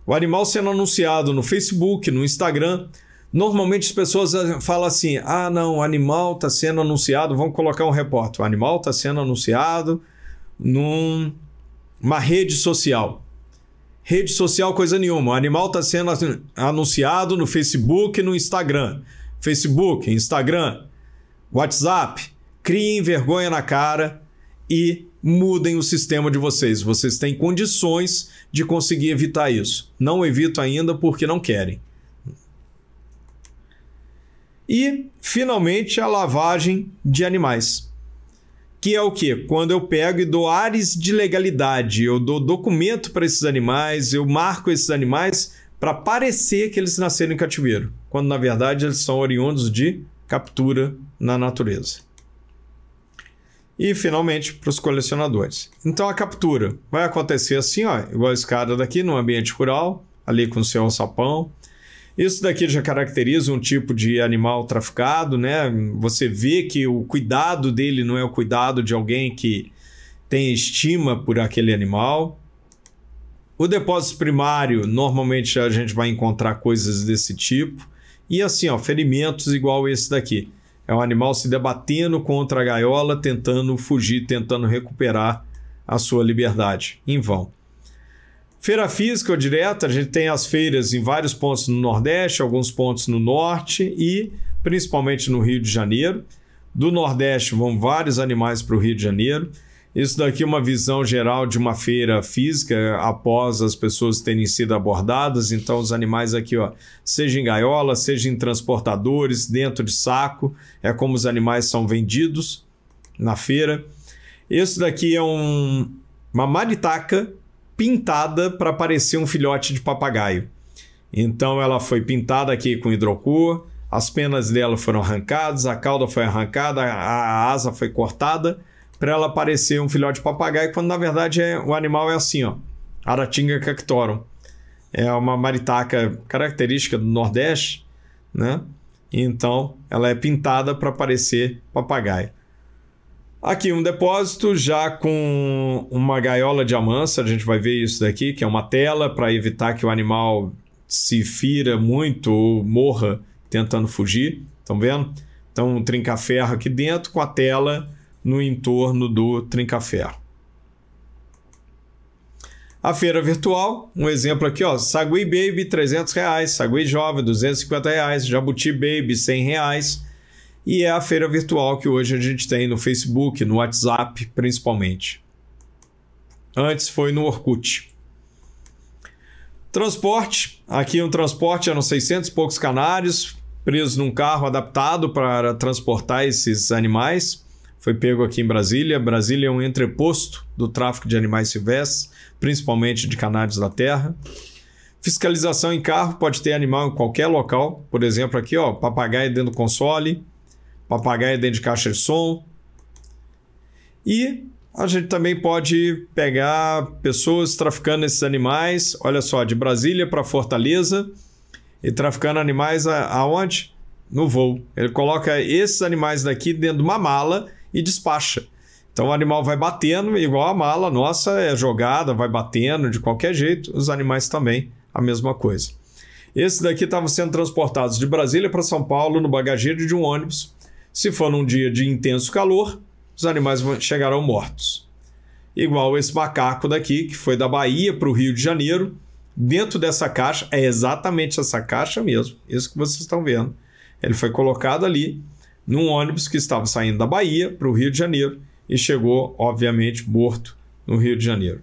O animal sendo anunciado no Facebook, no Instagram. Normalmente as pessoas falam assim, ah não, o animal está sendo anunciado, vamos colocar um repórter, o animal está sendo anunciado numa rede social. Rede social coisa nenhuma, o animal está sendo anunciado no Facebook, no Instagram. Facebook, Instagram, WhatsApp, criem vergonha na cara e mudem o sistema de vocês. Vocês têm condições de conseguir evitar isso. Não evito ainda porque não querem. E, finalmente, a lavagem de animais. Que é o quê? Quando eu pego e dou ares de legalidade, eu dou documento para esses animais, eu marco esses animais para parecer que eles nasceram em cativeiro, quando na verdade eles são oriundos de captura na natureza. E finalmente para os colecionadores. Então a captura vai acontecer assim, ó, igual esse cara daqui no ambiente rural, ali com o seu alçapão. Isso daqui já caracteriza um tipo de animal traficado, né? Você vê que o cuidado dele não é o cuidado de alguém que tem estima por aquele animal. O depósito primário, normalmente a gente vai encontrar coisas desse tipo. E assim, ó, ferimentos igual esse daqui. É um animal se debatendo contra a gaiola, tentando fugir, tentando recuperar a sua liberdade, em vão. Feira física ou direta, a gente tem as feiras em vários pontos no Nordeste, alguns pontos no Norte e principalmente no Rio de Janeiro. Do Nordeste vão vários animais para o Rio de Janeiro. Isso daqui é uma visão geral de uma feira física após as pessoas terem sido abordadas. Então os animais aqui, ó, seja em gaiola, seja em transportadores, dentro de saco, é como os animais são vendidos na feira. Isso daqui é uma maritaca pintada para parecer um filhote de papagaio. Então ela foi pintada aqui com hidrocor, as penas dela foram arrancadas, a cauda foi arrancada, a asa foi cortada para ela parecer um filhote de papagaio, quando na verdade o animal é assim, ó, Aratinga cactorum. É uma maritaca característica do Nordeste, né? Então ela é pintada para parecer papagaio. Aqui um depósito já com uma gaiola de amânsa, a gente vai ver isso daqui, que é uma tela para evitar que o animal se fira muito ou morra tentando fugir. Estão vendo? Então um trinca-ferro aqui dentro com a tela no entorno do trinca-ferro. A feira virtual, um exemplo aqui, ó, Sagui Baby R$300, Sagui Jovem R$250, Jabuti Baby R$100. E é a feira virtual que hoje a gente tem no Facebook, no WhatsApp principalmente. Antes foi no Orkut. Transporte. Aqui um transporte eram 600 e poucos canários, presos num carro adaptado para transportar esses animais. Foi pego aqui em Brasília. Brasília é um entreposto do tráfico de animais silvestres, principalmente de canários da terra. Fiscalização em carro, pode ter animal em qualquer local. Por exemplo, aqui, ó, papagaio dentro do console, papagaio dentro de caixa de som. E a gente também pode pegar pessoas traficando esses animais, olha só, de Brasília para Fortaleza, e traficando animais aonde? No voo. Ele coloca esses animais daqui dentro de uma mala e despacha. Então o animal vai batendo, igual a mala nossa é jogada, vai batendo de qualquer jeito, os animais também, a mesma coisa. Esses daqui estavam sendo transportados de Brasília para São Paulo no bagageiro de um ônibus. Se for num dia de intenso calor, os animais chegarão mortos. Igual esse macaco daqui, que foi da Bahia para o Rio de Janeiro. Dentro dessa caixa, é exatamente essa caixa mesmo, isso que vocês estão vendo. Ele foi colocado ali num ônibus que estava saindo da Bahia para o Rio de Janeiro e chegou, obviamente, morto no Rio de Janeiro.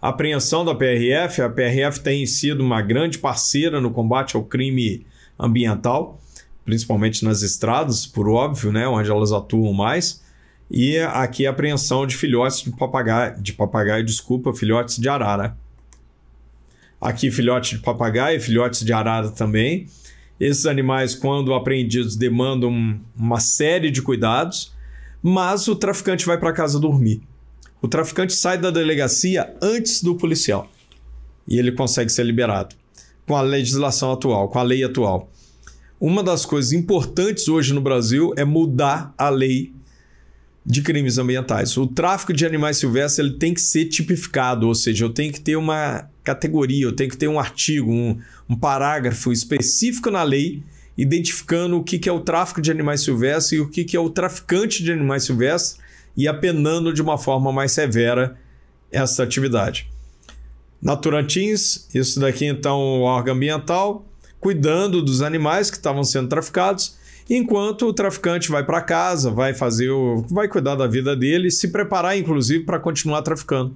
A apreensão da PRF, a PRF tem sido uma grande parceira no combate ao crime ambiental, principalmente nas estradas, por óbvio, né, onde elas atuam mais. E aqui a apreensão de filhotes filhotes de arara. Aqui filhote de papagaio, filhotes de arara também. Esses animais, quando apreendidos, demandam uma série de cuidados, mas o traficante vai para casa dormir. O traficante sai da delegacia antes do policial. e ele consegue ser liberado com a legislação atual, com a lei atual. Uma das coisas importantes hoje no Brasil é mudar a lei de crimes ambientais. O tráfico de animais silvestres ele tem que ser tipificado, ou seja, eu tenho que ter uma categoria, eu tenho que ter um artigo, um parágrafo específico na lei identificando o que é o tráfico de animais silvestres e o que é o traficante de animais silvestres e apenando de uma forma mais severa essa atividade. Naturantins, isso daqui então o órgão ambiental, cuidando dos animais que estavam sendo traficados, enquanto o traficante vai para casa, vai cuidar da vida dele e se preparar inclusive para continuar traficando,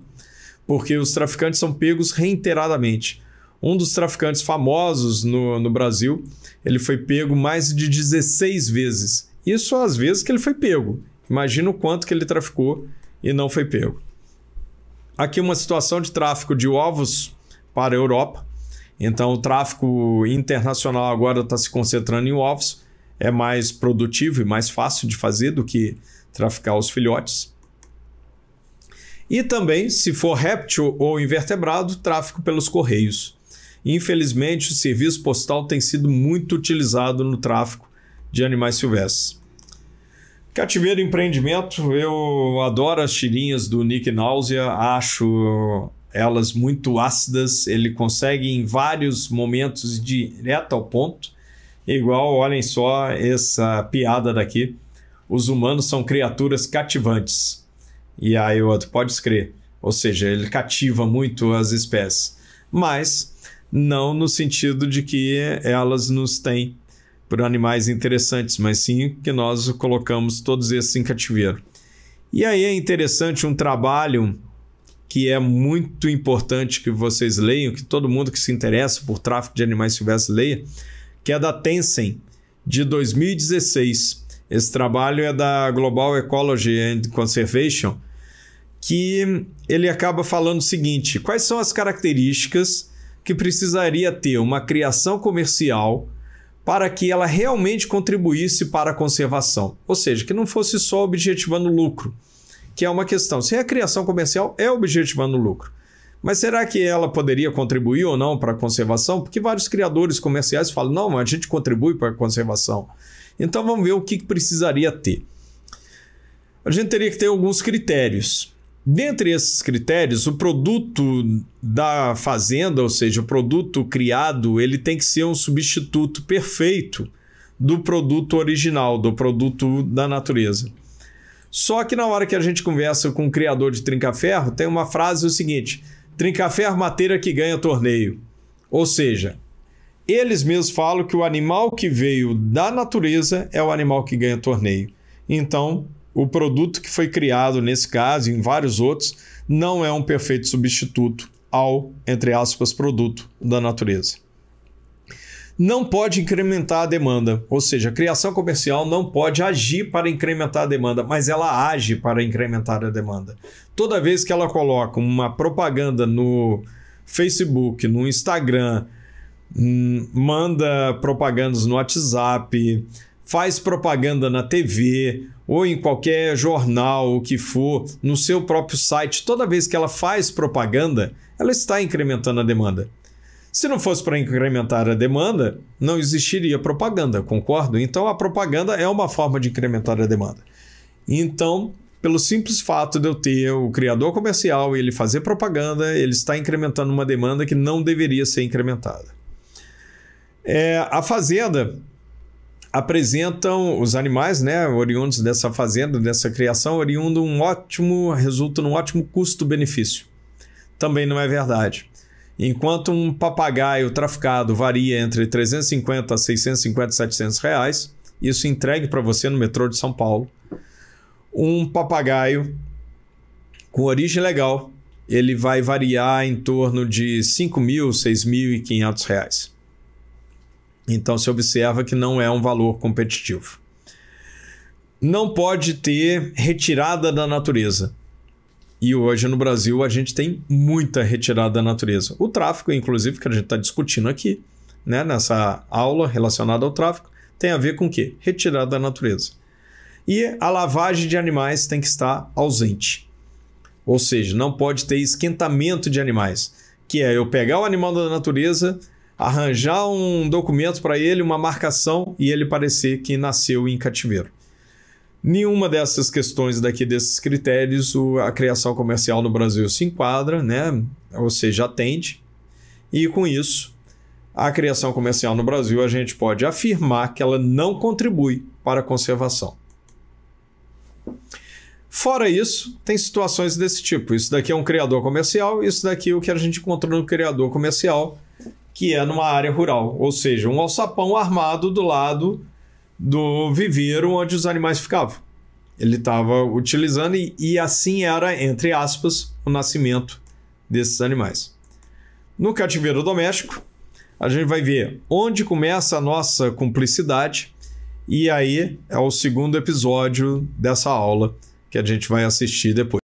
porque os traficantes são pegos reiteradamente. Um dos traficantes famosos no Brasil, ele foi pego mais de 16 vezes. Isso às vezes que ele foi pego. Imagina o quanto que ele traficou e não foi pego. Aqui uma situação de tráfico de ovos para a Europa. Então o tráfico internacional agora está se concentrando em ovos. É mais produtivo e mais fácil de fazer do que traficar os filhotes. E também, se for réptil ou invertebrado, tráfico pelos correios. Infelizmente, o serviço postal tem sido muito utilizado no tráfico de animais silvestres. Cativeiro e empreendimento, eu adoro as tirinhas do Nick Náusea, acho elas muito ácidas, ele consegue em vários momentos ir direto ao ponto. Igual, olhem só essa piada daqui, os humanos são criaturas cativantes. E aí o outro, pode escrever, ou seja, ele cativa muito as espécies, mas não no sentido de que elas nos têm por animais interessantes, mas sim que nós colocamos todos esses em cativeiro. E aí é interessante um trabalho que é muito importante que vocês leiam, que todo mundo que se interessa por tráfico de animais silvestres leia, que é da Tencent, de 2016. Esse trabalho é da Global Ecology and Conservation, que ele acaba falando o seguinte: quais são as características que precisaria ter uma criação comercial para que ela realmente contribuísse para a conservação. Ou seja, que não fosse só objetivando lucro, que é uma questão. Se a criação comercial é objetivando lucro, mas será que ela poderia contribuir ou não para a conservação? Porque vários criadores comerciais falam, não, a gente contribui para a conservação. Então vamos ver o que precisaria ter. A gente teria que ter alguns critérios. Dentre esses critérios, o produto da fazenda, ou seja, o produto criado, ele tem que ser um substituto perfeito do produto original, do produto da natureza. Só que na hora que a gente conversa com um criador de trinca-ferro, tem uma frase o seguinte: trinca-ferro mateira que ganha torneio. Ou seja, eles mesmos falam que o animal que veio da natureza é o animal que ganha torneio. Então, o produto que foi criado nesse caso e em vários outros não é um perfeito substituto ao, entre aspas, produto da natureza. Não pode incrementar a demanda, ou seja, a criação comercial não pode agir para incrementar a demanda, mas ela age para incrementar a demanda. Toda vez que ela coloca uma propaganda no Facebook, no Instagram, manda propagandas no WhatsApp, faz propaganda na TV ou em qualquer jornal, o que for, no seu próprio site, toda vez que ela faz propaganda, ela está incrementando a demanda. Se não fosse para incrementar a demanda, não existiria propaganda, concordo? Então a propaganda é uma forma de incrementar a demanda. Então, pelo simples fato de eu ter o criador comercial e ele fazer propaganda, ele está incrementando uma demanda que não deveria ser incrementada. A fazenda apresentam os animais, né, oriundos dessa fazenda, dessa criação, resulta num ótimo custo-benefício. Também não é verdade. Enquanto um papagaio traficado varia entre 350 a 650, 700 reais, isso entregue para você no metrô de São Paulo, um papagaio com origem legal, ele vai variar em torno de 5.000, 6.500 reais. Então se observa que não é um valor competitivo. Não pode ter retirada da natureza. E hoje no Brasil a gente tem muita retirada da natureza. O tráfico, inclusive, que a gente está discutindo aqui, né, nessa aula relacionada ao tráfico, tem a ver com o quê? Retirada da natureza. E a lavagem de animais tem que estar ausente. Ou seja, não pode ter esquentamento de animais. que é eu pegar o animal da natureza, arranjar um documento para ele, uma marcação, e ele parecer que nasceu em cativeiro. Nenhuma dessas questões daqui, desses critérios, a criação comercial no Brasil se enquadra, né? Ou seja, atende. E com isso, a criação comercial no Brasil, a gente pode afirmar que ela não contribui para a conservação. Fora isso, tem situações desse tipo. Isso daqui é um criador comercial, isso daqui é o que a gente encontrou no criador comercial, que é numa área rural. Ou seja, um alçapão armado do lado do viveiro onde os animais ficavam. Ele estava utilizando e assim era, entre aspas, o nascimento desses animais. No cativeiro doméstico, a gente vai ver onde começa a nossa cumplicidade, e aí é o segundo episódio dessa aula que a gente vai assistir depois.